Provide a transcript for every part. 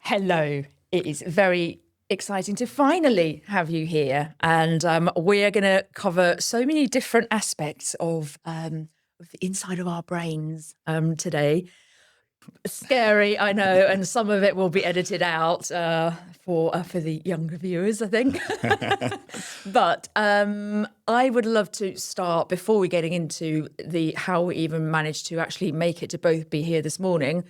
Hello. It is very exciting to finally have you here. And we are going to cover so many different aspects of the inside of our brains today. Scary, I know, and some of it will be edited out for the younger viewers, I think. But I would love to start, before we getting into how we even managed to actually make it to both be here this morning.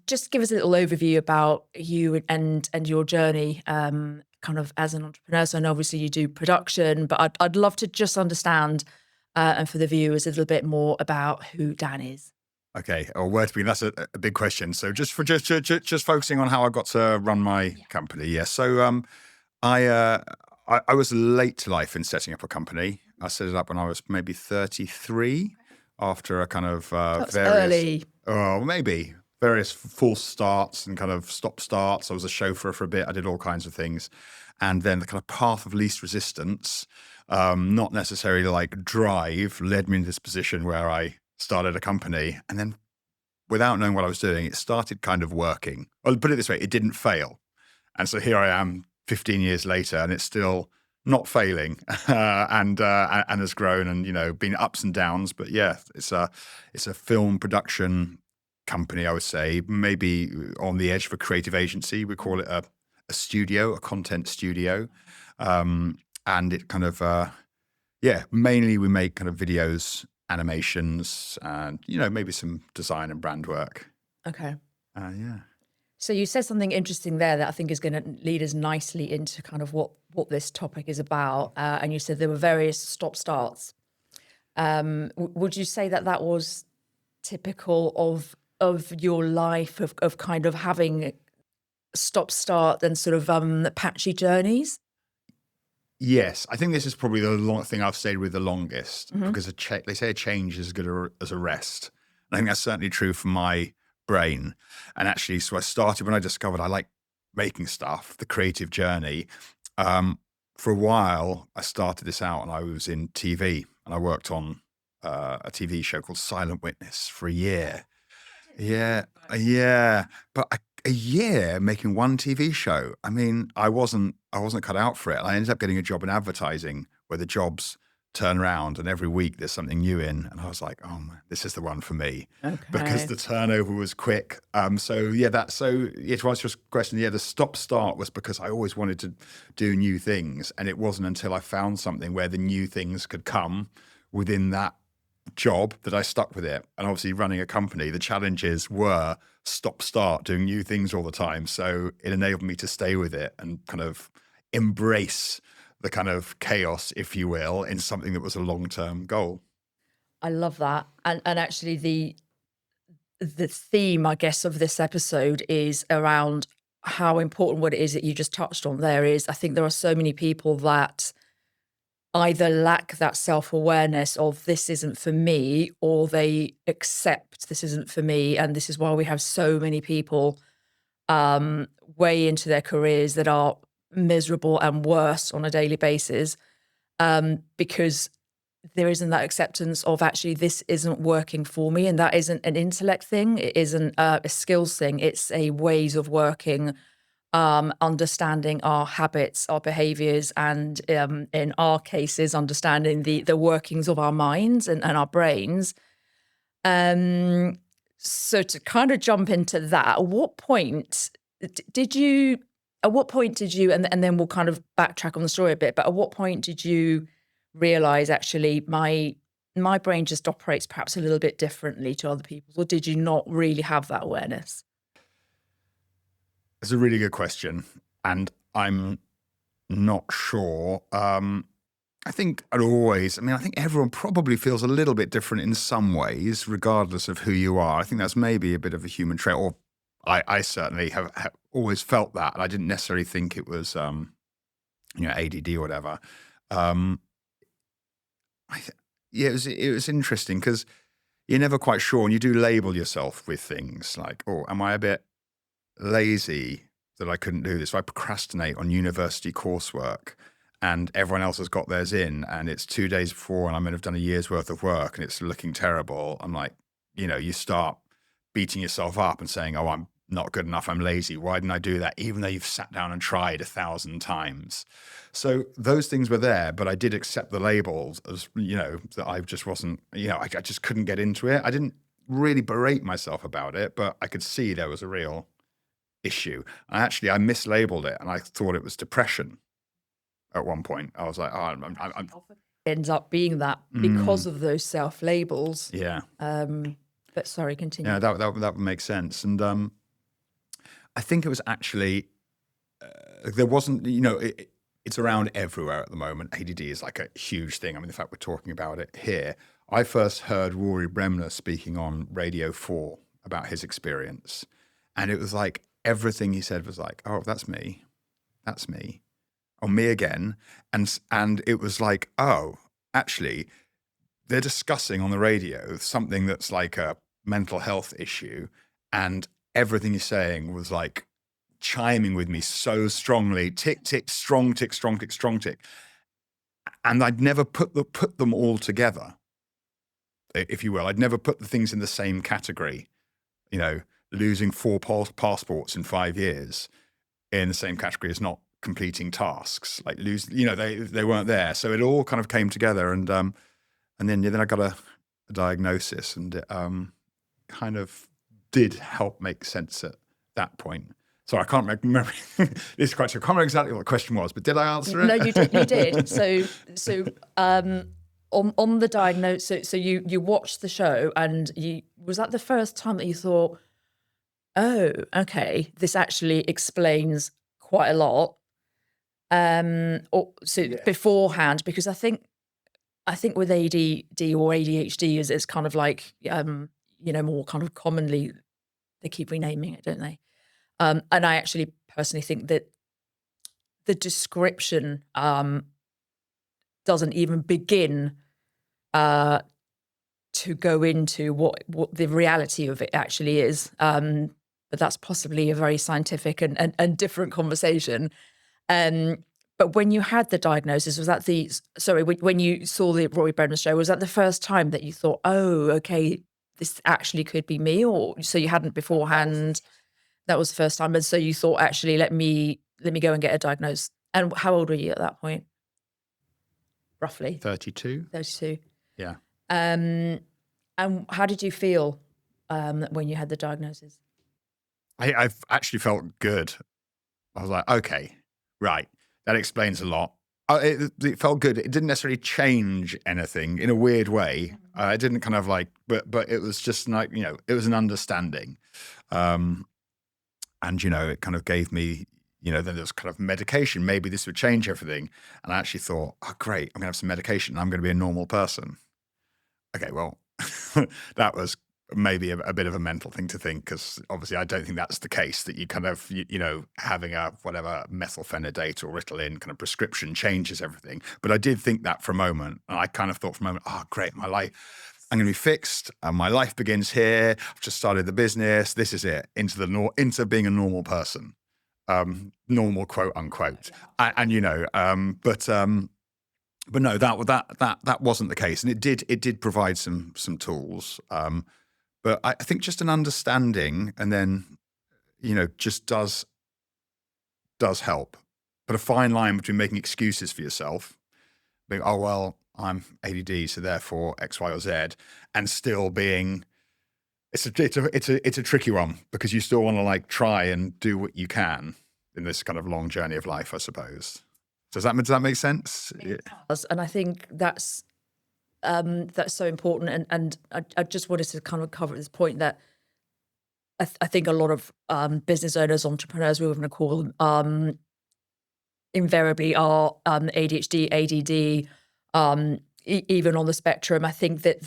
Just give us a little overview about you and your journey, kind of as an entrepreneur. So I know obviously you do production, but I'd love to just understand, and for the viewers, a little bit more about who Dan is. Okay, or where to begin? That's a big question. So just focusing on how I got to run my company. Yeah. So I was late to life in setting up a company. I set it up when I was maybe 33, after a kind of That's various early. maybe various false starts and kind of stop starts. I was a chauffeur for a bit. I did all kinds of things, and then the kind of path of least resistance, not necessarily like drive, led me into this position where I started a company, and then without knowing what I was doing, it started kind of working. I'll put it this way, it didn't fail. And so here I am 15 years later, and it's still not failing, and has grown, and, you know, been ups and downs. But yeah, it's a film production company, I would say, maybe on the edge of a creative agency. We call it a studio, a content studio. And it kind of, mainly we make kind of videos, animations, and, you know, maybe some design and brand work. Okay. Yeah. So you said something interesting there that I think is going to lead us nicely into kind of what this topic is about. And you said there were various stop-starts. Would you say that was typical of your life, of kind of having stop-start and sort of patchy journeys? Yes, I think this is probably the thing I've stayed with the longest, because they say a change is as good as a rest. And I think that's certainly true for my brain. And actually, so I started when I discovered I like making stuff, the creative journey. For a while, I started this out, and I was in TV, and I worked on a TV show called Silent Witness for a year. Yeah, but a year making one TV show. I mean, I wasn't cut out for it. I ended up getting a job in advertising, where the jobs turn around and every week there's something new in, and I was like, oh man, this is the one for me, because the turnover was quick. To answer your question, the stop start was because I always wanted to do new things, and it wasn't until I found something where the new things could come within that job that I stuck with it. And obviously, running a company, the challenges were stop start, doing new things all the time. So it enabled me to stay with it and kind of embrace the kind of chaos, if you will, in something that was a long-term goal. I love that. And actually the theme, I guess, of this episode is around how important what it is that you just touched on there is. I think there are so many people that either lack that self-awareness of this isn't for me, or they accept this isn't for me. And this is why we have so many people way into their careers that are miserable and worse on a daily basis, because there isn't that acceptance of actually this isn't working for me. And that isn't an intellect thing. It isn't a skills thing. It's a ways of working, understanding our habits, our behaviors, and in our cases, understanding the workings of our minds and our brains. So to kind of jump into that, at what point did you, and then we'll kind of backtrack on the story a bit, but at what point did you realize actually my brain just operates perhaps a little bit differently to other people's, or did you not really have that awareness? It's a really good question, and I'm not sure. I think I think everyone probably feels a little bit different in some ways, regardless of who you are. I think that's maybe a bit of a human trait, or I certainly have always felt that, and I didn't necessarily think it was, ADD or whatever. It was interesting because you're never quite sure, and you do label yourself with things like, oh, am I a bit lazy that I couldn't do this? So I procrastinate on university coursework, and everyone else has got theirs in, and it's 2 days before, and I'm going to have done a year's worth of work, and it's looking terrible. I'm like, you start beating yourself up and saying, oh, I'm not good enough, I'm lazy, why didn't I do that? Even though you've sat down and tried 1,000 times. So those things were there, but I did accept the labels as, that I just wasn't, I just couldn't get into it. I didn't really berate myself about it, but I could see there was a real issue. And actually, I mislabeled it and I thought it was depression at one point. I was like, oh, I'm ends up being that because of those self-labels. yeah. But sorry, continue. Yeah, that would make sense. And I think it was actually, there wasn't, it's around everywhere at the moment. ADD is like a huge thing. I mean, the fact we're talking about it here. I first heard Rory Bremner speaking on Radio 4 about his experience. And it was like, everything he said was like, oh, that's me. That's me. Oh, me again. And it was like, oh, actually, they're discussing on the radio something that's like a mental health issue. And everything he's saying was like chiming with me so strongly, tick, tick, strong, tick, strong, tick, strong, tick. And I'd never put them all together, if you will. I'd never put the things in the same category. Losing 4 passports in 5 years in the same category as not completing tasks. Like they weren't there. So it all kind of came together, and then I got a diagnosis, and it kind of did help make sense at that point. So I can't remember this question. I can't remember exactly what the question was, but did I answer it? No, you did. You did. So on the diagnosis, so you watched the show, and was that the first time that you thought, oh, okay, this actually explains quite a lot. Beforehand, because I think with ADD or ADHD is kind of like more kind of commonly, they keep renaming it, don't they? And I actually personally think that the description doesn't even begin to go into what the reality of it actually is. But that's possibly a very scientific and different conversation. But when you had the diagnosis, was that when you saw the Rory Bremner show, was that the first time that you thought, oh, okay, this actually could be me? Or so you hadn't beforehand? That was the first time. And so you thought, actually, let me go and get a diagnosis. And how old were you at that point? Roughly? 32. 32. Yeah. And how did you feel when you had the diagnosis? I've actually felt good. I was like, okay, right. That explains a lot. It felt good. It didn't necessarily change anything in a weird way. It didn't kind of like, but it was just like, it was an understanding. And, it kind of gave me, then there was kind of medication. Maybe this would change everything. And I actually thought, oh, great, I'm going to have some medication. I'm going to be a normal person. Okay, well, that was maybe a bit of a mental thing to think, because obviously I don't think that's the case, that you kind of, having a whatever methylphenidate or Ritalin kind of prescription changes everything. But I did think that for a moment. And I kind of thought for a moment, oh, great, my life, I'm going to be fixed. And my life begins here. I've just started the business. This is it, into being a normal person, normal, quote unquote. But no, that wasn't the case. And it did provide some tools. But I think just an understanding, and then, just does help. But a fine line between making excuses for yourself, being, oh, well, I'm ADD, so therefore X, Y, or Z, and still being, it's a tricky one, because you still want to like try and do what you can in this kind of long journey of life, I suppose. Does that make sense? It does. And I think that's so important. And I just wanted to kind of cover this point that I think a lot of business owners, entrepreneurs, we were going to call them, invariably are ADHD, ADD, even on the spectrum. I think that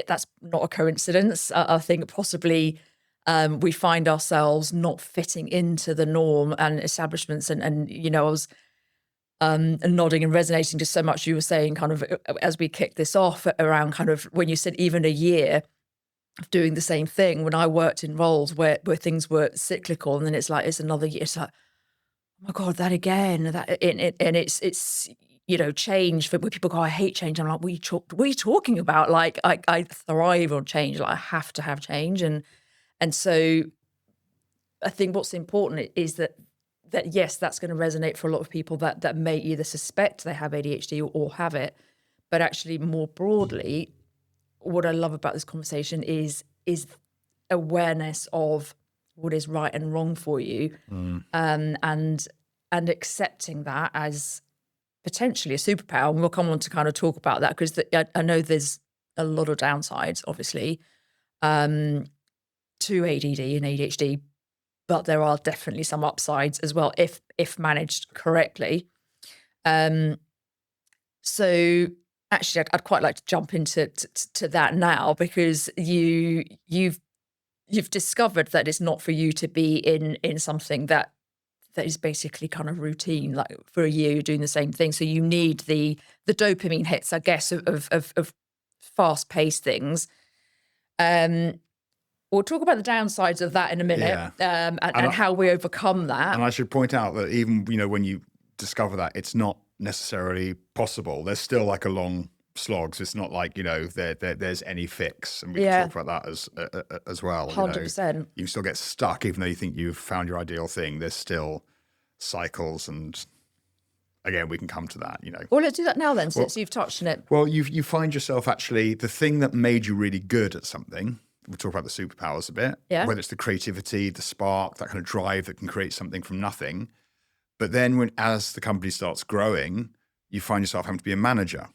that's not a coincidence. I think possibly we find ourselves not fitting into the norm and establishments. And I was nodding and resonating to so much you were saying, kind of as we kicked this off, around kind of when you said even a year of doing the same thing. When I worked in roles where things were cyclical, and then it's another year. It's like, oh my God, that again, and it's change, when people go, I hate change. I'm like, what are you talking about? Like, I thrive on change. Like, I have to have change. And so I think what's important is that yes, that's going to resonate for a lot of people that may either suspect they have ADHD or have it. But actually, more broadly, what I love about this conversation is awareness of what is right and wrong for you, and accepting that as potentially a superpower. And we'll come on to kind of talk about that, because I know there's a lot of downsides, obviously, to ADD and ADHD, but there are definitely some upsides as well if managed correctly. So actually, I'd quite like to jump into to that now, because you've discovered that it's not for you to be in something that is basically kind of routine. Like, for a year, you're doing the same thing. So you need the dopamine hits, I guess, of fast-paced things. We'll talk about the downsides of that in a minute, and how we overcome that. And I should point out that even, when you discover that, it's not necessarily possible. There's still like a long slog. So it's not like, there's any fix. And we can talk about that as well. 100%. You still get stuck, even though you think you've found your ideal thing. There's still cycles, and again, we can come to that, Well, let's do that now then, since you've touched on it. Well, you find yourself actually, the thing that made you really good at something, we'll talk about the superpowers a bit, whether it's the creativity, the spark, that kind of drive that can create something from nothing. But then as the company starts growing, you find yourself having to be a manager,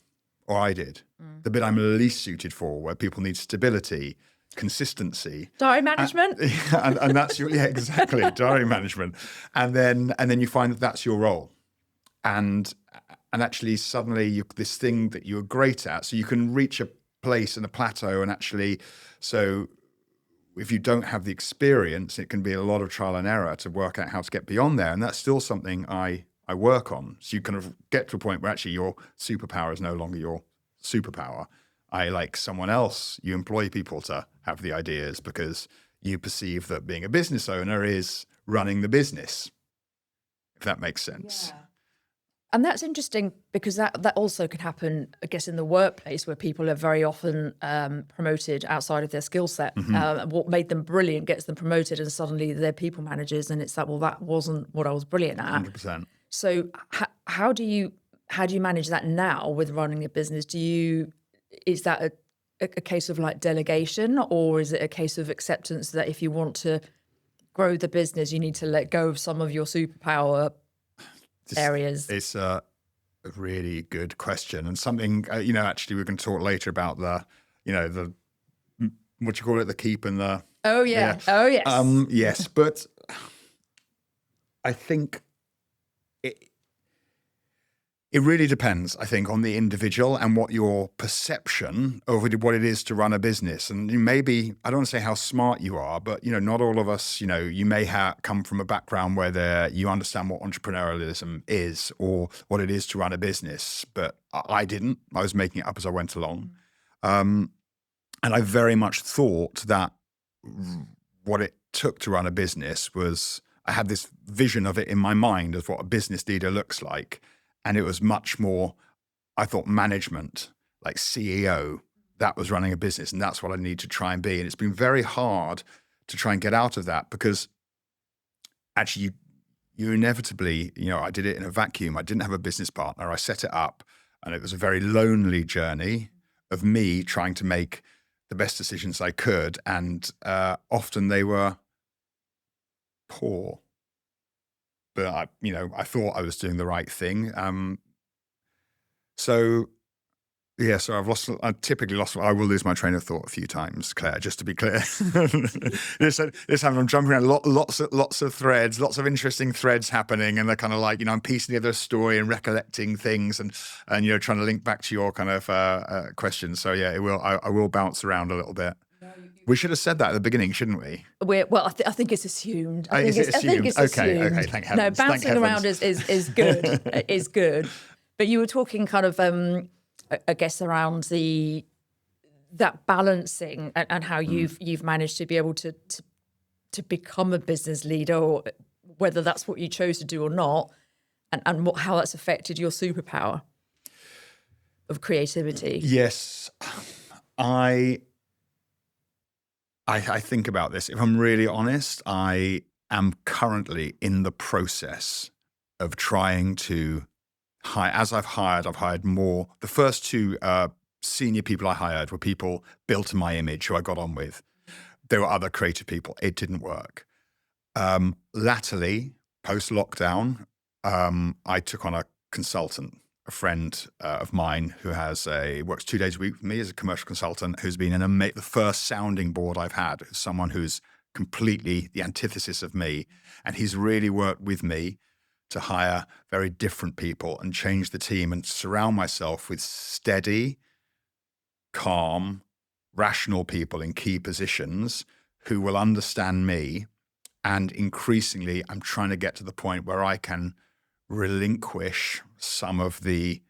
or I did. The bit I'm least suited for, where people need stability, consistency. Diary management? And that's exactly, diary management. And then you find that that's your role. And actually suddenly this thing that you're great at, so you can reach a place and a plateau, and actually, so if you don't have the experience, it can be a lot of trial and error to work out how to get beyond there. And that's still something I work on. So you kind of get to a point where actually your superpower is no longer your superpower. Like someone else, you employ people to have the ideas because you perceive that being a business owner is running the business, if that makes sense. Yeah. And that's interesting, because that also can happen, I guess, in the workplace, where people are very often promoted outside of their skill set. What made them brilliant gets them promoted, and suddenly they're people managers, and it's like, well, that wasn't what I was brilliant at. 100%. So how do you manage that now with running a business? Is that a case of like delegation, or is it a case of acceptance that if you want to grow the business, you need to let go of some of your superpower areas? It's a really good question, and something actually we're going to talk later about the what you call it, the keep and the oh yes yes, but I think it really depends, I think, on the individual and what your perception of what it is to run a business. And maybe, I don't want to say how smart you are, but, not all of us, you may come from a background where you understand what entrepreneurialism is or what it is to run a business. But I didn't. I was making it up as I went along. And I very much thought that what it took to run a business was, I had this vision of it in my mind of what a business leader looks like. And it was much more, I thought, management, like CEO, that was running a business. And that's what I need to try and be. And it's been very hard to try and get out of that, because actually you inevitably, I did it in a vacuum. I didn't have a business partner. I set it up, and it was a very lonely journey of me trying to make the best decisions I could. And often they were poor. But I thought I was doing the right thing. So I typically lost. I will lose my train of thought a few times, Claire. Just to be clear, this time I'm jumping around lots of threads, lots of interesting threads happening, and they're kind of like I'm piecing together a story and recollecting things, and trying to link back to your kind of questions. So yeah, I will bounce around a little bit. We should have said that at the beginning, shouldn't we? I think it's assumed. I think it's assumed. It's Okay, assumed. thank heavens. No, bouncing around is good. Is good. But you were talking kind of, I guess, around that balancing and how you've managed to be able to become a business leader, or whether that's what you chose to do or not, and how that's affected your superpower. of creativity? Yes, I think about this. If I'm really honest, I am currently in the process of trying to hire. As I've hired more. The first two senior people I hired were people built in my image who I got on with. There were other creative people. It didn't work. Latterly, post-lockdown, I took on a consultant, a friend of mine who works 2 days a week with me as a commercial consultant, who's been the first sounding board I've had, someone who's completely the antithesis of me. And he's really worked with me to hire very different people and change the team and surround myself with steady, calm, rational people in key positions who will understand me. And increasingly, I'm trying to get to the point where I can relinquish some of the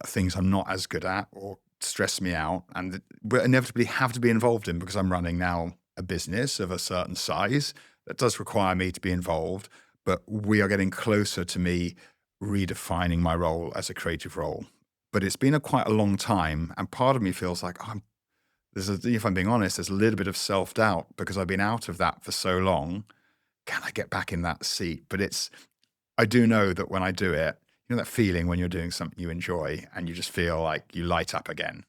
things I'm not as good at or stress me out and will inevitably have to be involved in, because I'm running now a business of a certain size that does require me to be involved. But we are getting closer to me redefining my role as a creative role. But it's been quite a long time, and part of me feels like if I'm being honest, there's a little bit of self-doubt because I've been out of that for so long. Can I get back in that seat? But I do know that when I do it, you know that feeling when you're doing something you enjoy and you just feel like you light up again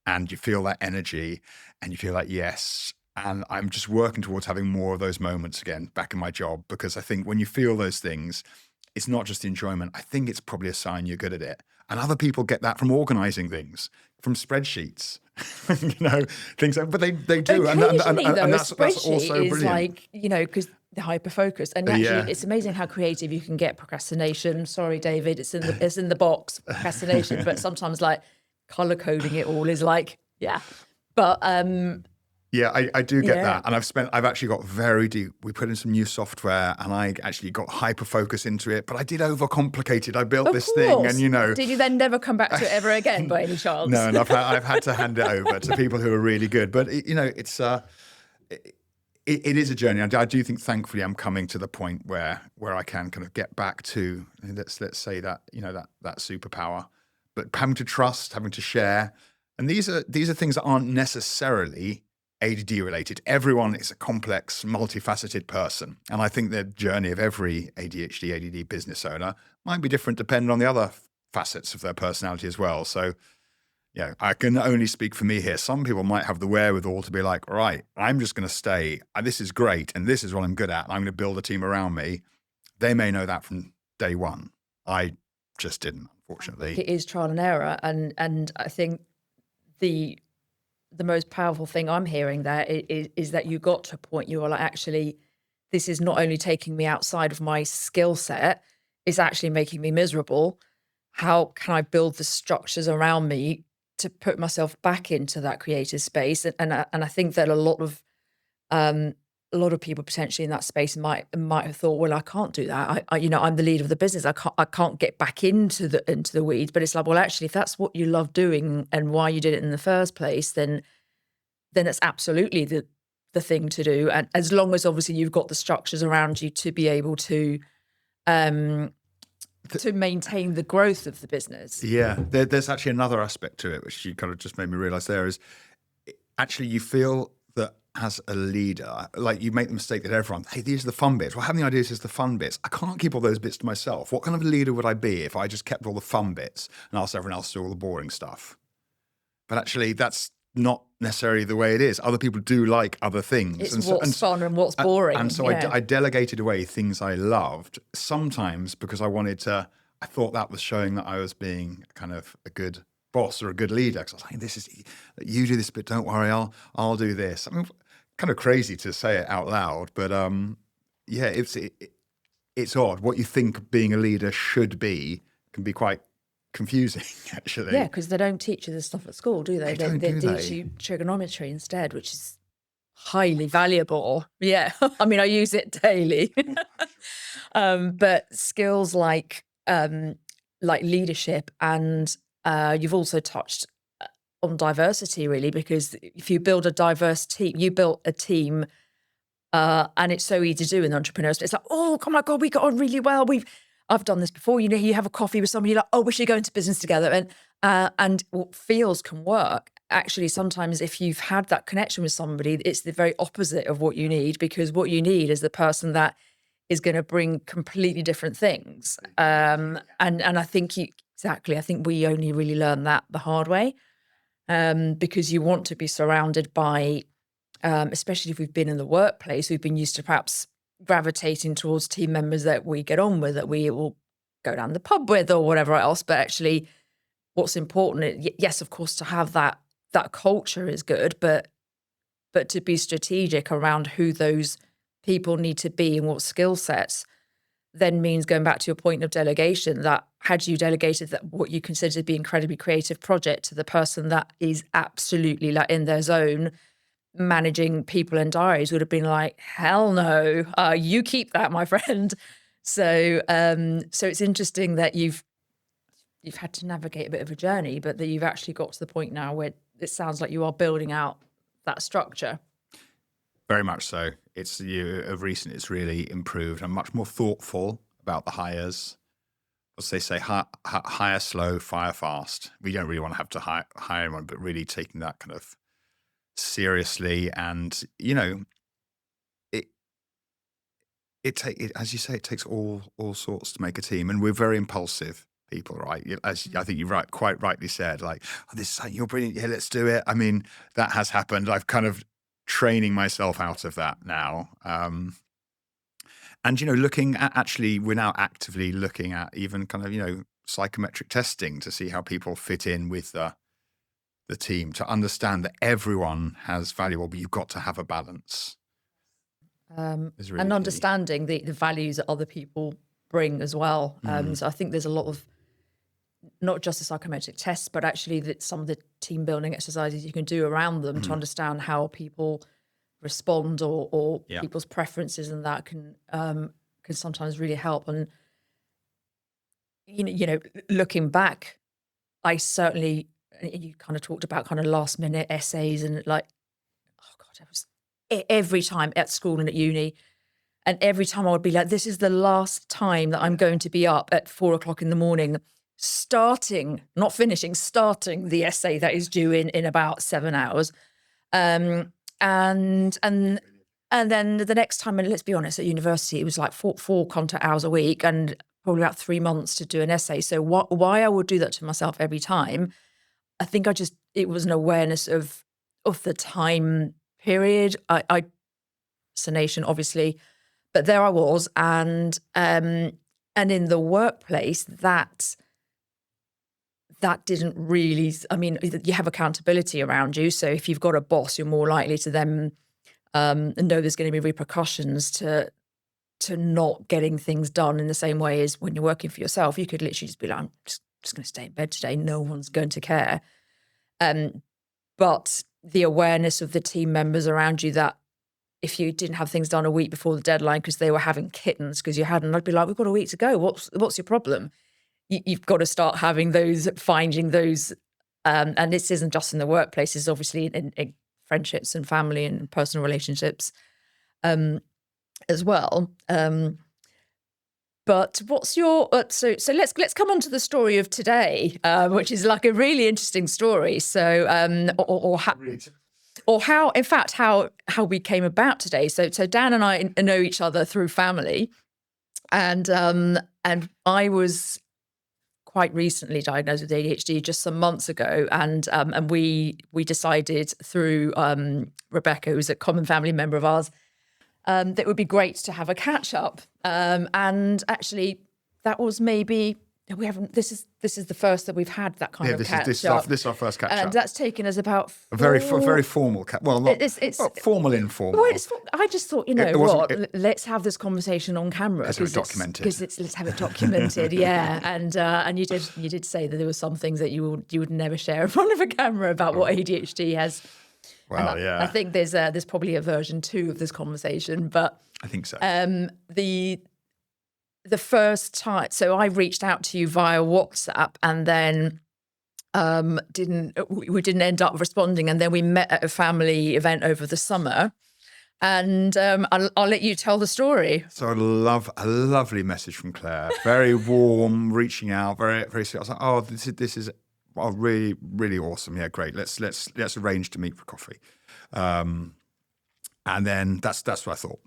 and you feel that energy and you feel like, yes. And I'm just working towards having more of those moments again back in my job, because I think when you feel those things, it's not just enjoyment. I think it's probably a sign you're good at it. And other people get that from organizing things, from spreadsheets, things like, but they do. Occasionally, though, and a that's spreadsheet also is brilliant. like, because the hyper focus, and actually it's amazing how creative you can get. Procrastination. Sorry, David, it's in the box, procrastination. But sometimes like color coding it all is like, but yeah, I do get that. And I've actually got very deep. We put in some new software and I actually got hyper focus into it, but I did overcomplicate it. I built this thing and, Did you then never come back to it ever again by any chance? No, and I've had to hand it over to people who are really good. But, it's it is a journey. I do think, thankfully, I'm coming to the point where I can kind of get back to, let's say that, that superpower, but having to trust, having to share. And these are things that aren't necessarily ADD related. Everyone is a complex, multifaceted person. And I think the journey of every ADHD, ADD business owner might be different depending on the other facets of their personality as well. So, I can only speak for me here. Some people might have the wherewithal to be like, all right, I'm just going to stay. This is great. And this is what I'm good at. I'm going to build a team around me. They may know that from day one. I just didn't, unfortunately. It is trial and error. And I think the most powerful thing I'm hearing there is that you got to a point you were like, actually, this is not only taking me outside of my skill set, it's actually making me miserable. How can I build the structures around me to put myself back into that creative space? And I think that a lot of people potentially in that space might have thought, well, I can't do that. I'm the leader of the business. I can't get back into the weeds. But it's like, well, actually, if that's what you love doing and why you did it in the first place, then it's absolutely the thing to do. And as long as obviously you've got the structures around you to be able to maintain the growth of the business. Yeah, there's actually another aspect to it, which you kind of just made me realize there is actually you feel that as a leader, like you make the mistake that everyone, hey, these are the fun bits. Well, having the ideas is the fun bits. I can't keep all those bits to myself. What kind of a leader would I be if I just kept all the fun bits and asked everyone else to do all the boring stuff? But actually, that's not necessarily the way it is. Other people do like other things. It's what's fun and what's boring. And so I delegated away things I loved, sometimes because I thought that was showing that I was being kind of a good boss or a good leader. Because I was like, you do this bit, don't worry, I'll do this. I mean, kind of crazy to say it out loud, but it's odd. What you think being a leader should be can be quite confusing, actually. Yeah, because they don't teach you this stuff at school, do they? They do teach you trigonometry instead, which is highly valuable. Yeah, I mean, I use it daily. But skills like leadership, and you've also touched on diversity, really, because if you build a diverse team, you built a team, and it's so easy to do in entrepreneurship. It's like, oh my God, we got on really well. I've done this before. You have a coffee with somebody, you're like, oh, we should go into business together. And what feels can work. Actually, sometimes if you've had that connection with somebody, it's the very opposite of what you need, because what you need is the person that is going to bring completely different things. And I think exactly, I think we only really learn that the hard way, because you want to be surrounded by, especially if we've been in the workplace, we've been used to perhaps gravitating towards team members that we get on with, that we will go down the pub with or whatever else. But actually, what's important, yes, of course, to have that culture is good, but to be strategic around who those people need to be and what skill sets then means going back to your point of delegation, that had you delegated that what you consider to be incredibly creative project to the person that is absolutely like in their zone, managing people and diaries would have been like, hell no, you keep that, my friend. So it's interesting that you've had to navigate a bit of a journey, but that you've actually got to the point now where it sounds like you are building out that structure. Very much so. It's of recent, it's really improved. I'm much more thoughtful about the hires. As they say, hire slow, fire fast. We don't really want to have to hire anyone, but really taking that kind of seriously. And, as you say, it takes all sorts to make a team. And we're very impulsive people, right? As I think you quite rightly said, like, oh, this is, you're brilliant. Yeah, let's do it. I mean, that has happened. I've kind of training myself out of that now. And, looking at, actually, we're now actively looking at even kind of, psychometric testing to see how people fit in with the team, to understand that everyone has value, but you've got to have a balance. And understanding the values that other people bring as well. So I think there's a lot of, not just the psychometric tests, but actually some of the team building exercises you can do around them to understand how people respond or people's preferences, and that can sometimes really help. And looking back, I certainly, you kind of talked about kind of last minute essays and like, oh God, it was every time at school and at uni. And every time I would be like, this is the last time that I'm going to be up at 4 o'clock in the morning, starting the essay that is due in about 7 hours. And then the next time, and let's be honest, at university, it was like four content hours a week and probably about 3 months to do an essay. So why I would do that to myself every time, I think it was an awareness of the time period. I procrastination, obviously, but there I was. And in the workplace, that didn't really, I mean, you have accountability around you. So if you've got a boss, you're more likely to then know there's going to be repercussions to not getting things done in the same way as when you're working for yourself. You could literally just be like, I'm just going to stay in bed today. No one's going to care. But the awareness of the team members around you, that if you didn't have things done a week before the deadline because they were having kittens because you hadn't, I'd be like, we've got a week to go. What's your problem? You've got to start finding those, and this isn't just in the workplace, it's obviously in friendships and family and personal relationships as well. But what's your, so let's come on to the story of today, which is like a really interesting story. So, or how, in fact, how we came about today. So Dan and I know each other through family, and I was quite recently diagnosed with ADHD just some months ago, and we decided through Rebecca, who's a common family member of ours, that it would be great to have a catch up. And actually, that was maybe we haven't. This is the first that we've had that kind of catch up. This is our first catch up. And that's taken us about a very formal catch. Well, not it's formal, informal. Well, I just thought, let's have this conversation on camera because documented. Let's have it documented, yeah. And you did say that there were some things that you would never share in front of a camera about what ADHD has. Well, yeah. I think there's probably a version 2 of this conversation, but I think so. The first time, so I reached out to you via WhatsApp, and then we didn't end up responding, and then we met at a family event over the summer, and I'll let you tell the story. So a lovely message from Claire, very warm, reaching out, very very sweet. I was like, oh, this is oh, really, really awesome. Yeah, great. Let's arrange to meet for coffee. And then that's what I thought.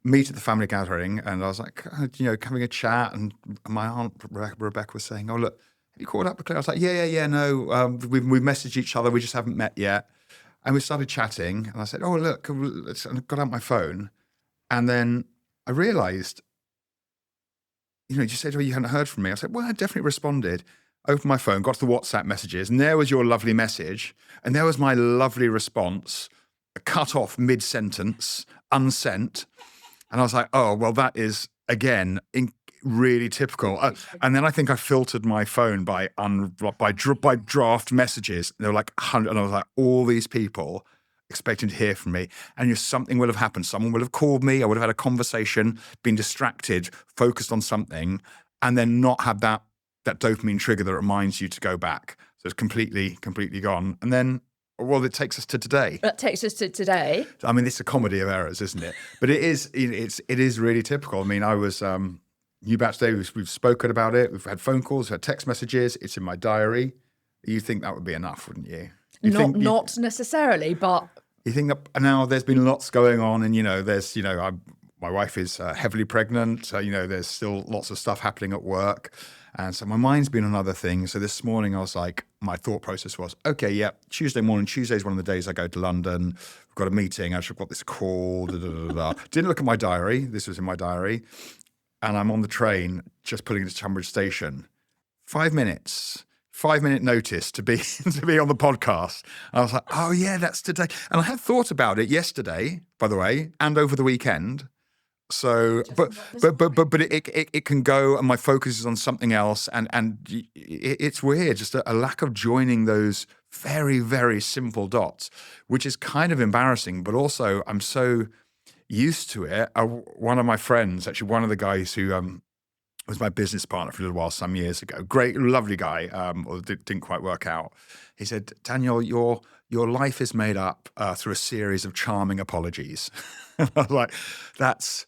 Meet at the family gathering, and I was like, having a chat, and my aunt Rebecca was saying, "Oh, look, have you caught up with Claire?" I was like, "Yeah, no, we've messaged each other, we just haven't met yet." And we started chatting, and I said, "Oh, look," and I got out my phone, and then I realised, you said, "Oh, you hadn't heard from me." I said, "Well, I definitely responded." Opened my phone, got to the WhatsApp messages, and there was your lovely message, and there was my lovely response, cut off mid-sentence, unsent. And I was like, oh, well, that is, again, really typical. And then I think I filtered my phone by draft messages. There were like 100, and I was like, all these people expecting to hear from me. And something will have happened. Someone will have called me. I would have had a conversation, been distracted, focused on something, and then not have that dopamine trigger that reminds you to go back. So it's completely gone. And then, well, it takes us to today. That takes us to today. I mean, it's a comedy of errors, isn't it? But it is really typical. I mean, I was you about today. We've spoken about it. We've had phone calls, we've had text messages. It's in my diary. You think that would be enough, wouldn't you? Not necessarily, but you think that now there's been lots going on, and there's my wife is heavily pregnant. So there's still lots of stuff happening at work. And so my mind's been on other things. So this morning I was like, my thought process was, okay, yeah, Tuesday morning. Tuesday's one of the days I go to London. We've got a meeting. I've got this call. Didn't look at my diary. This was in my diary. And I'm on the train, just pulling into Tunbridge Station. 5 minutes. 5-minute notice to be on the podcast. And I was like, oh yeah, that's today. And I had thought about it yesterday, by the way, and over the weekend. So, but it can go, and my focus is on something else, and it's weird, just a lack of joining those very, very simple dots, which is kind of embarrassing, but also I'm so used to it. One of my friends, actually one of the guys who was my business partner for a little while some years ago, great, lovely guy, or didn't quite work out. He said, Daniel, your life is made up through a series of charming apologies. I was like, that's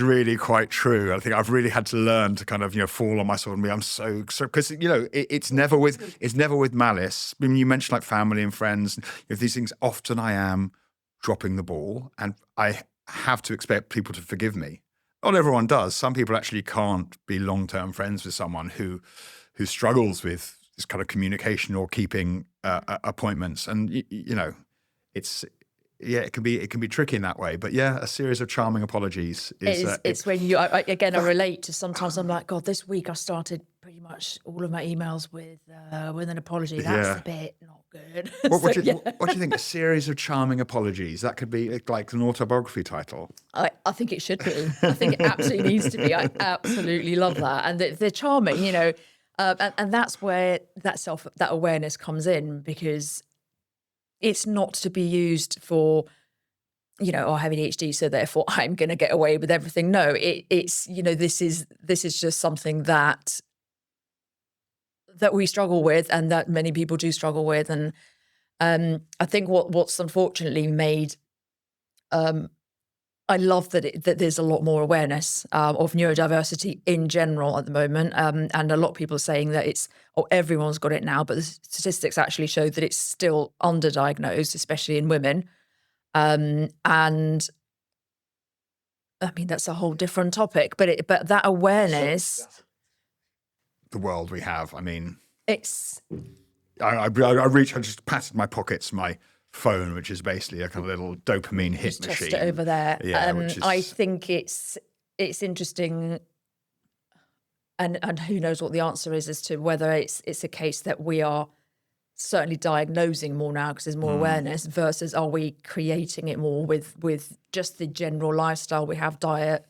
really quite true. I think I've really had to learn to kind of, fall on my sword and be, I'm so, because, it's never with malice. I mean, you mentioned like family and friends, these things, often I am dropping the ball, and I have to expect people to forgive me. Not everyone does. Some people actually can't be long-term friends with someone who struggles with this kind of communication or keeping appointments. And, it can be tricky in that way. But yeah, a series of charming apologies is. It's when you I relate to. Sometimes I'm like, God, this week I started pretty much all of my emails with an apology. That's a bit not good. What do you think? A series of charming apologies. That could be like an autobiography title. I think it should be. I think it absolutely needs to be. I absolutely love that, and they're charming. And that's where that awareness comes in, because it's not to be used for, I have ADHD, so therefore I'm going to get away with everything. No, it's this is just something that we struggle with, and that many people do struggle with. And I think what's unfortunately made, I love that there's a lot more awareness of neurodiversity in general at the moment, and a lot of people are saying that everyone's got it now, but the statistics actually show that it's still underdiagnosed, especially in women. And I mean, that's a whole different topic, but that awareness, the world we have. I mean, it's. I just patted my pockets, my phone, which is basically like a little dopamine hit machine. Just it over there. Yeah, I think it's interesting, and who knows what the answer is as to whether it's a case that we are certainly diagnosing more now because there's more awareness, versus are we creating it more with just the general lifestyle we have, diet,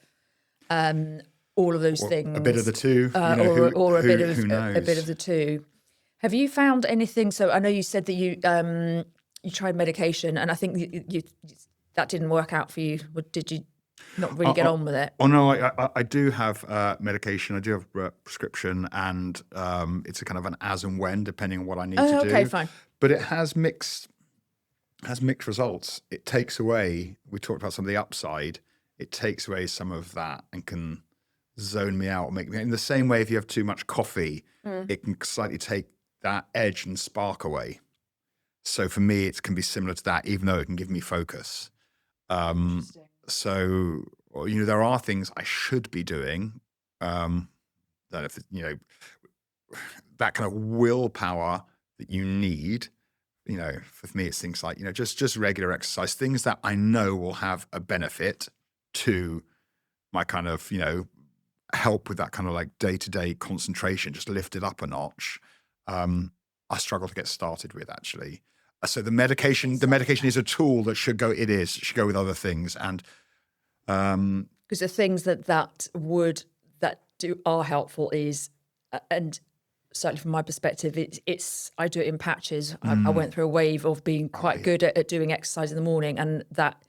all of those things, a bit of the two, or a bit of the two. Have you found anything? So I know you said that you tried medication, and I think you that didn't work out for you. Did you not really get on with it? Oh no, I do have medication. I do have a prescription, and it's a kind of an as and when, depending on what I need to do. Okay, fine. But it has mixed results. It takes away. We talked about some of the upside. It takes away some of that and can zone me out, make me in the same way. If you have too much coffee, it can slightly take that edge and spark away. So for me, it can be similar to that, even though it can give me focus. So, there are things I should be doing. That if, that kind of willpower that you need, for me, it's things like, just regular exercise, things that I know will have a benefit to my kind of, help with that kind of like day-to-day concentration, just lift it up a notch. I struggle to get started with, actually. So the medication is a tool that should go with other things. And because the things that are helpful is, and certainly from my perspective, it's I do it in patches. I went through a wave of being quite good at doing exercise in the morning, and that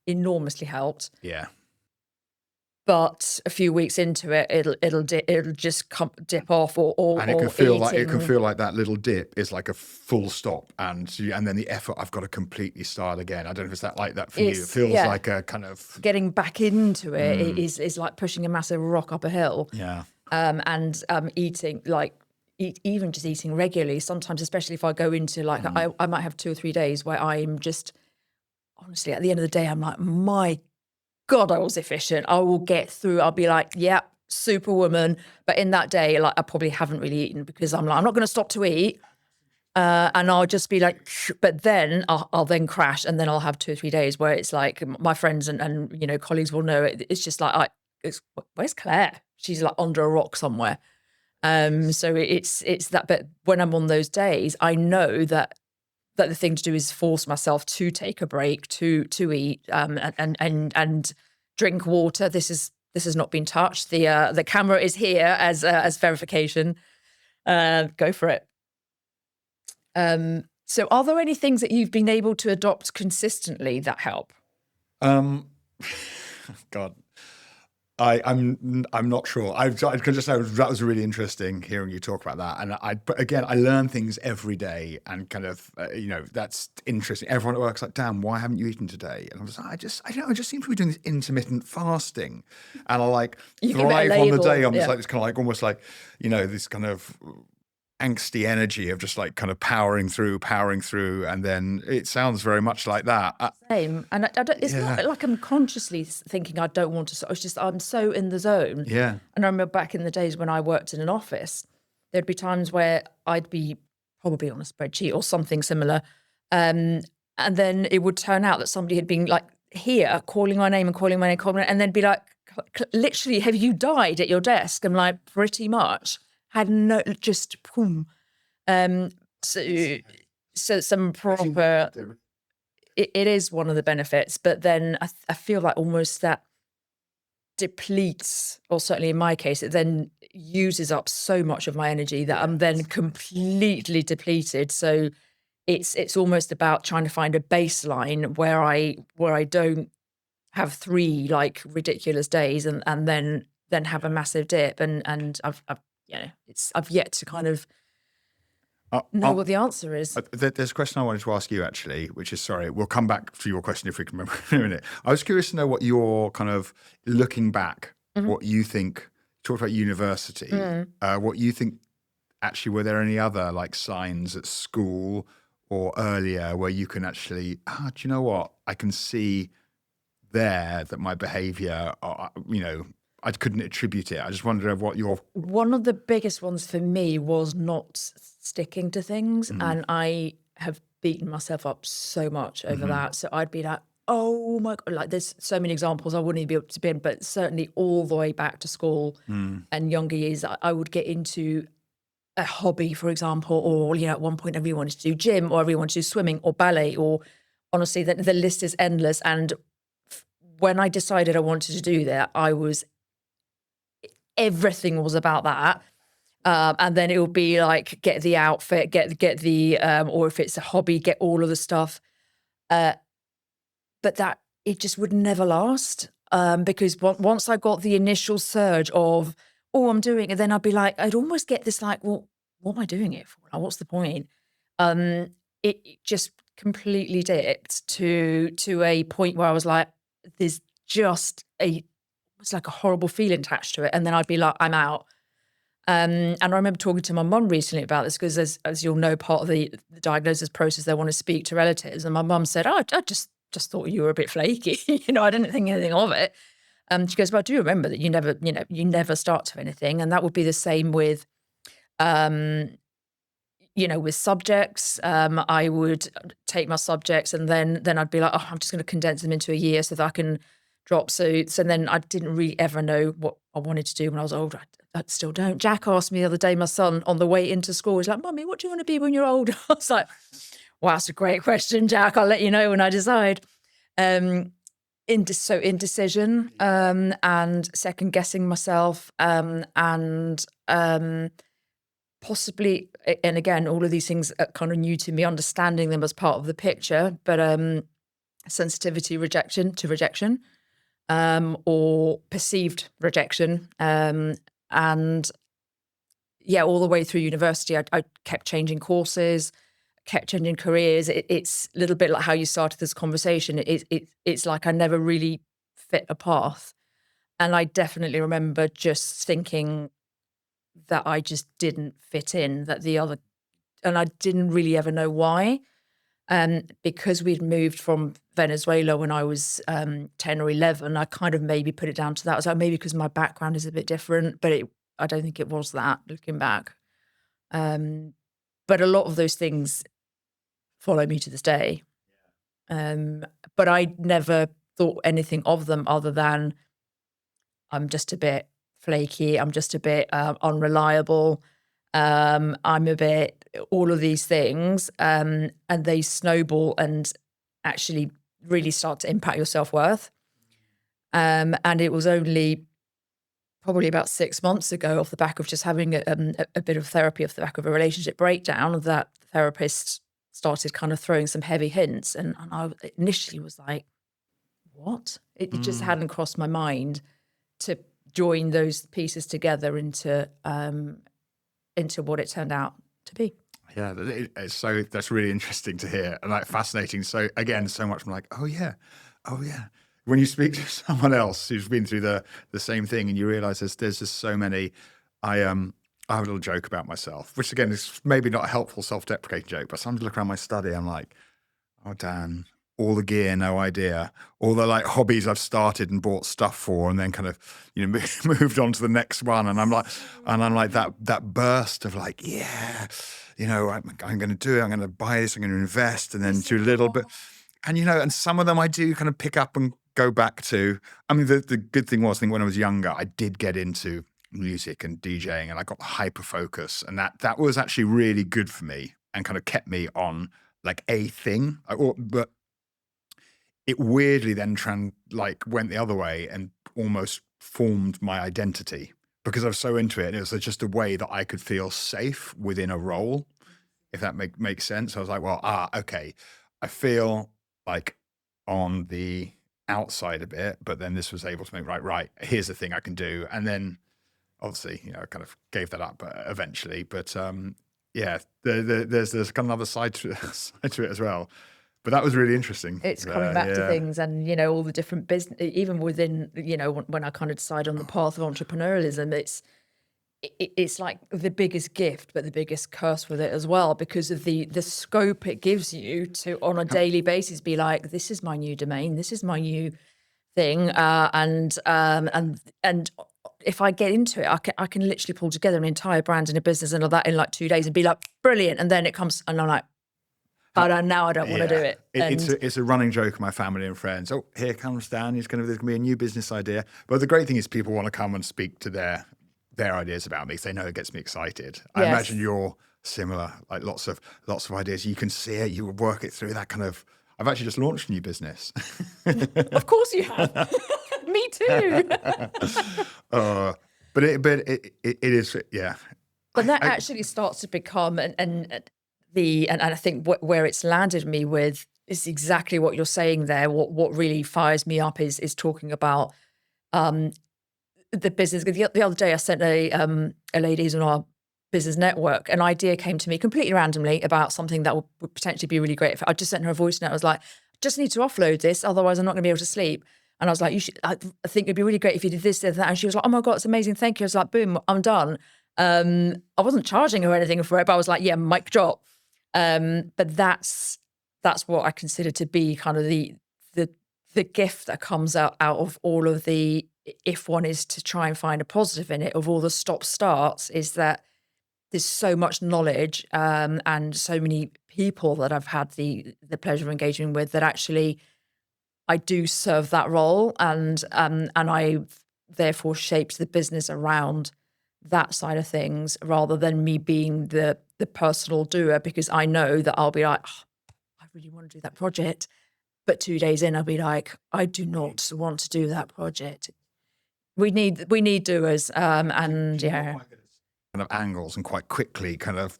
enormously helped. Yeah. But a few weeks into it, it'll just dip off, and it can feel like that little dip is like a full stop, and then the effort, I've got to completely start again. I don't know if it's like that for you. It feels like a kind of getting back into it is like pushing a massive rock up a hill. Yeah. And eating even just eating regularly. Sometimes, especially if I go into I might have 2 or 3 days where I'm just honestly at the end of the day, I'm like, my God, I was efficient. I will get through. I'll be like, yeah, superwoman. But in that day, I probably haven't really eaten because I'm not going to stop to eat. And I'll just be like, but then I'll then crash, and then I'll have 2 or 3 days where it's like my friends and colleagues will know it. It's just like, where's Claire? She's like under a rock somewhere. So it's that. But when I'm on those days, I know that the thing to do is force myself to take a break, to eat, and drink water. This has not been touched. The camera is here as verification. Go for it. So are there any things that you've been able to adopt consistently that help? God, I'm not sure. I can just say that was really interesting hearing you talk about that. But again, I learn things every day, and kind of that's interesting. Everyone at work's like, "Dan, why haven't you eaten today?" And I was like, I don't know. I just seem to be doing this intermittent fasting, and I like thrive on the day. I'm just like, it's kind of like almost like this kind of angsty energy of just like kind of powering through, and then it sounds very much like that. Same, and I don't, it's not like I'm consciously thinking I don't want to. It's just I'm so in the zone. Yeah. And I remember back in the days when I worked in an office, there'd be times where I'd be probably on a spreadsheet or something similar, and then it would turn out that somebody had been like here calling my name, and then be like, literally, have you died at your desk? I'm like, pretty much. Had no, just boom. So some proper. It is one of the benefits, but then I feel like almost that depletes, or certainly in my case, it then uses up so much of my energy that I'm then completely depleted. So it's almost about trying to find a baseline where I don't have 3 like ridiculous days and then have a massive dip, and I've yet to kind of know what the answer is. There's a question I wanted to ask you, actually, which is, sorry, we'll come back to your question if we can remember in a minute. I was curious to know what you're kind of looking back, what you think, talked about university, what you think, actually, were there any other like signs at school or earlier where you can actually, do you know what? I can see there that my behavior, I couldn't attribute it. I just wondered what your... One of the biggest ones for me was not sticking to things. And I have beaten myself up so much over that. So I'd be like, oh my God, like there's so many examples I wouldn't even be able to be in, but certainly all the way back to school and younger years, I would get into a hobby, for example, or, at one point everyone wanted to do gym, or everyone wanted to do swimming or ballet, or honestly, the list is endless. And when I decided I wanted to do that, everything was about that. And then it would be like, get the outfit, get the, or if it's a hobby, get all of the stuff. But that, it just would never last. Because once I got the initial surge of, oh, I'm doing it, then I'd be like, I'd almost get this like, well, what am I doing it for? Like, what's the point? It just completely dipped to a point where I was like, there's just it's like a horrible feeling attached to it. And then I'd be like, I'm out. And I remember talking to my mum recently about this because, as you'll know, part of the diagnosis process, they want to speak to relatives. And my mum said, "Oh, I just thought you were a bit flaky. I didn't think anything of it." She goes, "Well, I do remember that you never start to anything." And that would be the same with, with subjects. I would take my subjects and then I'd be like, "Oh, I'm just going to condense them into a year so that I can drop suits." And then I didn't really ever know what I wanted to do when I was older. I still don't. Jack asked me the other day, my son, on the way into school, he's like, "Mummy, what do you want to be when you're older?" I was like, "Wow, that's a great question, Jack. I'll let you know when I decide." Indecision, and second guessing myself, and possibly, and again, all of these things are kind of new to me, understanding them as part of the picture, but sensitivity to rejection, or perceived rejection. And yeah, all the way through university, I kept changing courses, kept changing careers. It's a little bit like how you started this conversation. It's like I never really fit a path. And I definitely remember just thinking that I just didn't fit in, and I didn't really ever know why. Because we'd moved from Venezuela when I was 10 or 11, I kind of maybe put it down to that. I was like, maybe because my background is a bit different, but I don't think it was that, looking back. But a lot of those things follow me to this day. But I never thought anything of them other than I'm just a bit flaky, I'm just a bit unreliable, I'm a bit all of these things, and they snowball and actually really start to impact your self-worth. And it was only probably about 6 months ago, off the back of just having a bit of therapy, off the back of a relationship breakdown, that the therapist started kind of throwing some heavy hints. And I initially was like, what? It just hadn't crossed my mind to join those pieces together into what it turned out to be. Yeah, that's really interesting to hear and like fascinating. So again, so much I'm like, oh yeah. When you speak to someone else who's been through the same thing, and you realize there's just so many. I have a little joke about myself, which again is maybe not a helpful self-deprecating joke, but sometimes I look around my study, I'm like, oh Dan, all the gear, no idea. All the like hobbies I've started and bought stuff for, and then kind of moved on to the next one, and I'm like that burst of like, yeah, I'm going to do it. I'm going to buy this. I'm going to invest, and then do a little bit, and and some of them I do kind of pick up and go back to. I mean, the good thing was, I think when I was younger, I did get into music and DJing, and I got hyper focus, and that was actually really good for me and kind of kept me on like a thing. But it weirdly then went the other way and almost formed my identity because I was so into it. And it was just a way that I could feel safe within a role, if that makes sense. I was like, well, okay, I feel like on the outside a bit, but then this was able to make right, here's the thing I can do. And then obviously, I kind of gave that up eventually. But yeah, there's kind of another side to it as well. But that was really interesting. It's coming back to things, and all the different business, even within when I kind of decided on the path of entrepreneurialism, it's like the biggest gift, but the biggest curse with it as well, because of the scope it gives you to on a daily basis be like, this is my new domain, this is my new thing, and if I get into it, I can literally pull together an entire brand and a business and all that in like 2 days and be like, brilliant, and then it comes and I'm like, but now I don't want to do it. It's a running joke of my family and friends. Oh, here comes Dan. There's going to be a new business idea. But the great thing is people want to come and speak to their ideas about me because they know it gets me excited. Yes. I imagine you're similar, like lots of ideas. You can see it. You work it through that kind of. I've actually just launched a new business. Of course you have. Me too. But it is, yeah. But that actually starts to become and I think where it's landed me with is exactly what you're saying there. What really fires me up is talking about the business. The other day I sent a lady who's on our business network, an idea came to me completely randomly about something that would potentially be really great. I just sent her a voice note. I was like, just need to offload this, otherwise I'm not going to be able to sleep. And I was like, I think it'd be really great if you did this, did that. And she was like, oh my God, it's amazing, thank you. I was like, boom, I'm done. I wasn't charging her anything for it, but I was like, yeah, mic drop. But that's what I consider to be kind of the gift that comes out of all of the, if one is to try and find a positive in it, of all the stop starts, is that there's so much knowledge and so many people that I've had the pleasure of engaging with that actually I do serve that role, and I therefore shaped the business around that side of things rather than me being the personal doer, because I know that I'll be like, "Oh, I really want to do that project," but 2 days in I'll be like, I do not want to do that project. We need doers, and yeah. Kind of angles and quite quickly kind of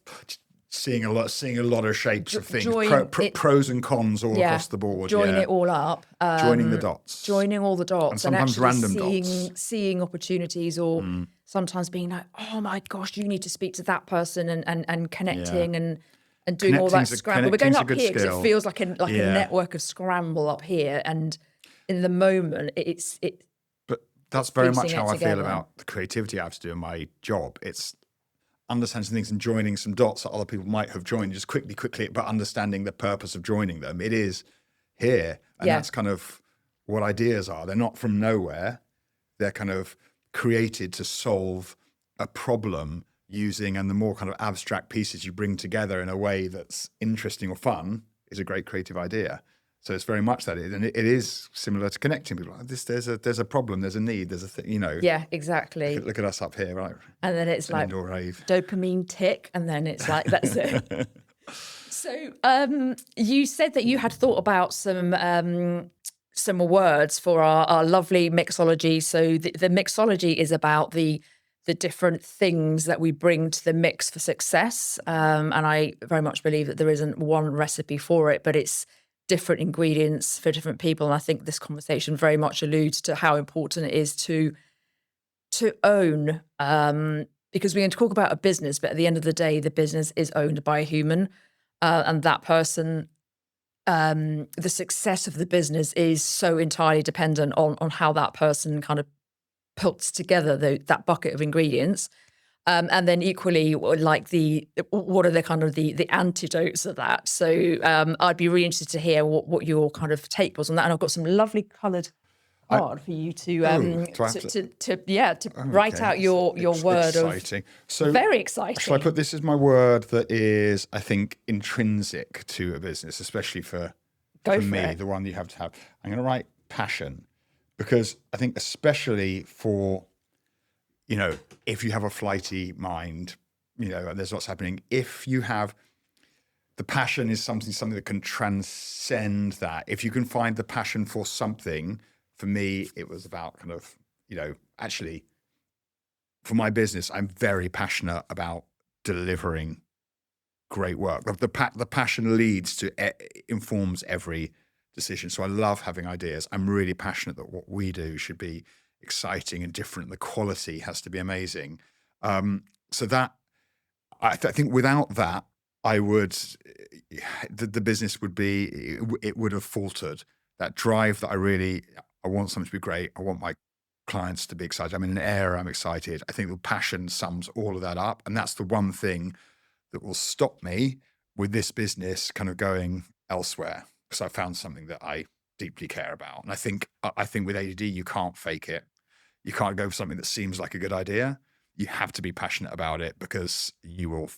seeing a lot of shapes of things, pros and cons all across the board. Join it all up. Joining the dots. Joining all the dots. And sometimes actually random dots. Seeing opportunities, or sometimes being like, oh my gosh, you need to speak to that person, and connecting and doing all that scramble. We're going up here because it feels like a network of scramble up here. And in the moment, But that's very much how I feel about the creativity I have to do in my job. It's understanding things and joining some dots that other people might have joined just quickly, but understanding the purpose of joining them. It is here. And that's kind of what ideas are. They're not from nowhere. They're kind of created to solve a problem using, and the more kind of abstract pieces you bring together in a way that's interesting or fun is a great creative idea. So it's very much that, and it is similar to connecting people. Like this, there's a problem, there's a need, there's a thing, you know. Yeah, exactly. Look at us up here, right? And then it's like dopamine tick, and then it's like that's it. So you said that you had thought about some words for our lovely mixology. So the mixology is about the different things that we bring to the mix for success. And I very much believe that there isn't one recipe for it, but it's different ingredients for different people. And I think this conversation very much alludes to how important it is to own, because we can talk about a business, but at the end of the day, the business is owned by a human, and that person, the success of the business is so entirely dependent on how that person kind of puts together that bucket of ingredients. And then equally, like what are the kind of the antidotes of that? So I'd be really interested to hear what your kind of take was on that. And I've got some lovely coloured card for you to write out your word. Exciting. So very exciting. Shall I put this as my word that is, I think, intrinsic to a business, especially for me, the one you have to have. I'm going to write passion, because I think especially for, you know, if you have a flighty mind, you know, and there's what's happening, if you have the passion is something that can transcend that. If you can find the passion for something, for me, it was about kind of, you know, actually for my business, I'm very passionate about delivering great work. The passion leads to, informs every decision. So I love having ideas. I'm really passionate that what we do should be exciting and different. The quality has to be amazing. So that, I think without that, the business would be, it would have faltered. That drive that I want something to be great. I want my clients to be excited. I'm in an era, I'm excited. I think the passion sums all of that up. And that's the one thing that will stop me with this business kind of going elsewhere, because I found something that I deeply care about. And I think with ADD, you can't fake it. You can't go for something that seems like a good idea. You have to be passionate about it, because you will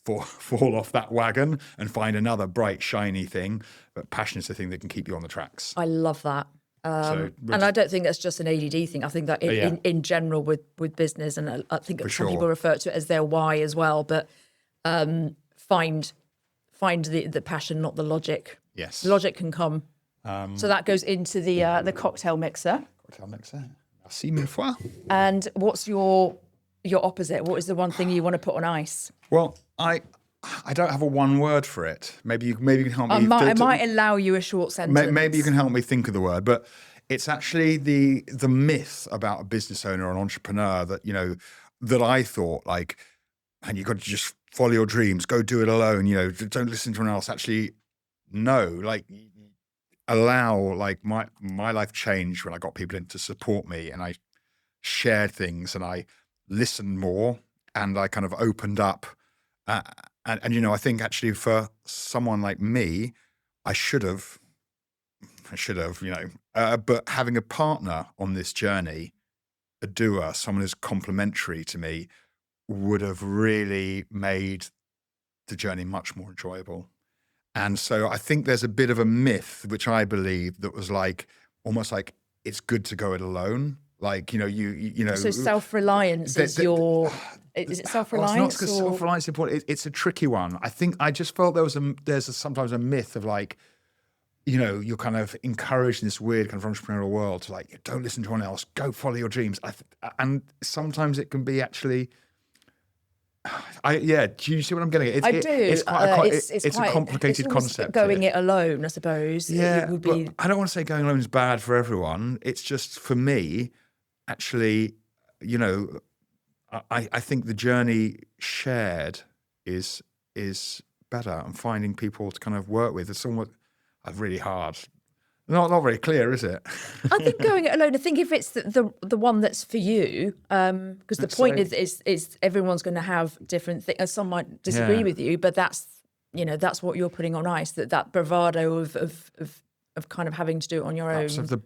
fall off that wagon and find another bright, shiny thing. But passion is the thing that can keep you on the tracks. I love that. And I don't think that's just an ADD thing. I think that in general with business, and I think some people refer to it as their why as well. But find the passion, not the logic. Yes, the logic can come. So that goes into the cocktail mixer. Cocktail mixer. Merci mille fois. And what's your opposite? What is the one thing you want to put on ice? Well, I don't have a one word for it. Maybe you can help me. I might allow you a short sentence. Maybe you can help me think of the word, but it's actually the myth about a business owner or an entrepreneur that, you know, that I thought like, and you've got to just follow your dreams, go do it alone, you know, don't listen to anyone else. Actually, no, like allow, like my life changed when I got people in to support me, and I shared things and I listened more. and I kind of opened up. And you know, I think actually for someone like me, I should have, you know, but having a partner on this journey, a doer, someone who's complementary to me, would have really made the journey much more enjoyable. And so I think there's a bit of a myth, which I believe, that was like, almost like it's good to go it alone. Like, you know, you know. So self-reliance is your, is it self-reliance? It's not because self-reliance is important. It's a tricky one. I think I just felt there's sometimes a myth of like, you know, you're kind of encouraged in this weird kind of entrepreneurial world to like, don't listen to anyone else, go follow your dreams. And sometimes it can be actually, yeah. Do you see what I'm getting at? I do. It's quite a complicated concept. Going it alone, I suppose. Yeah, it would be. But I don't want to say going alone is bad for everyone. It's just for me, actually, you know, I think the journey shared is better, and finding people to kind of work with is somewhat really hard. Not very clear, is it? I think going it alone. I think if it's the one that's for you, because the point is everyone's going to have different things. Some might disagree with you, but that's, you know, that's what you're putting on ice. That bravado of kind of having to do it on your own. The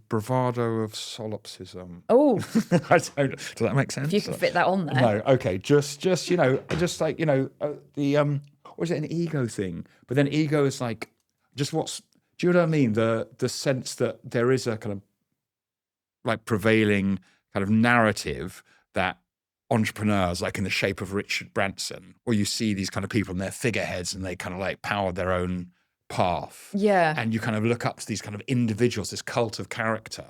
bravado of solipsism. Oh, Does that make sense? If you can fit that on there. No, okay. Just you know, just like, you know, the or is it an ego thing? But then ego is like just what's. Do you know what I mean? The sense that there is a kind of like prevailing kind of narrative that entrepreneurs, like in the shape of Richard Branson, or you see these kind of people and they're figureheads and they kind of like power their own path. Yeah. And you kind of look up to these kind of individuals, this cult of character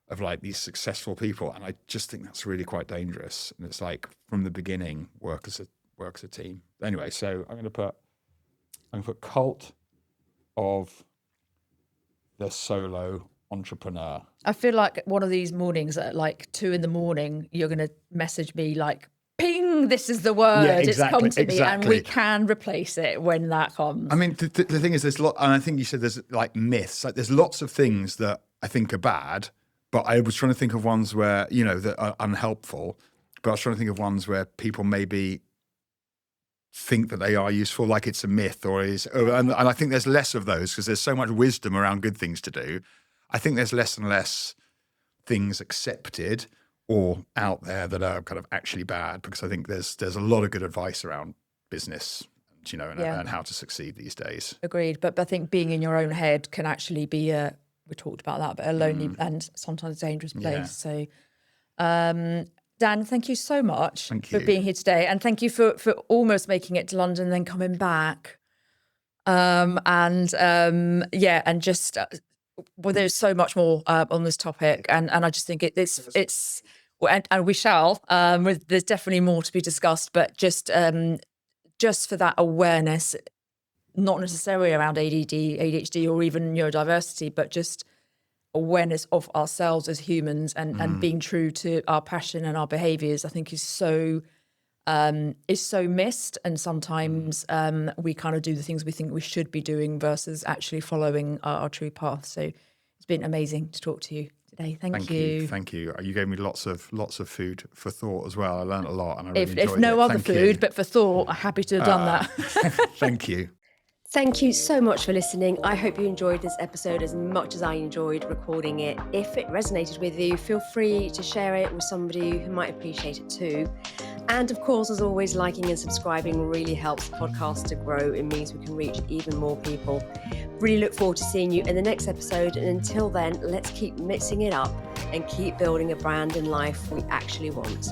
of like these successful people. And I just think that's really quite dangerous. And it's like from the beginning, work as a team. Anyway, so I'm going to put cult of the solo entrepreneur. I feel like one of these mornings at like 2 a.m, you're going to message me like, ping, this is the word. Yeah, exactly, it's come to me, and we exactly. can replace it when that comes. I mean, the thing is, there's a lot, and I think you said there's like myths. Like there's lots of things that I think are bad, but I was trying to think of ones where, you know, that are unhelpful. But I was trying to think of ones where people maybe think that they are useful, like it's a myth and I think there's less of those because there's so much wisdom around good things to do. I think there's less and less things accepted or out there that are kind of actually bad, because I think there's a lot of good advice around business, you know, and how to succeed these days. Agreed. But I think being in your own head can actually be we talked about that, but a lonely and sometimes dangerous place. Yeah. So Dan, thank you so much for being here today. And thank you for almost making it to London, then coming back. And just, well, there's so much more on this topic. And I just think it's and we shall, there's definitely more to be discussed, but just for that awareness, not necessarily around ADD, ADHD, or even neurodiversity, but just awareness of ourselves as humans and being true to our passion and our behaviors, I think is so missed. And sometimes we kind of do the things we think we should be doing versus actually following our true path. So it's been amazing to talk to you today. Thank you. Thank you. You gave me lots of food for thought as well. I learned a lot, and I really enjoyed it. If no other food, but for thought, I'm happy to have done that. Thank you. Thank you so much for listening. I hope you enjoyed this episode as much as I enjoyed recording it. If it resonated with you, feel free to share it with somebody who might appreciate it too. And of course, as always, liking and subscribing really helps the podcast to grow. It means we can reach even more people. Really look forward to seeing you in the next episode. And until then, let's keep mixing it up and keep building a brand and life we actually want.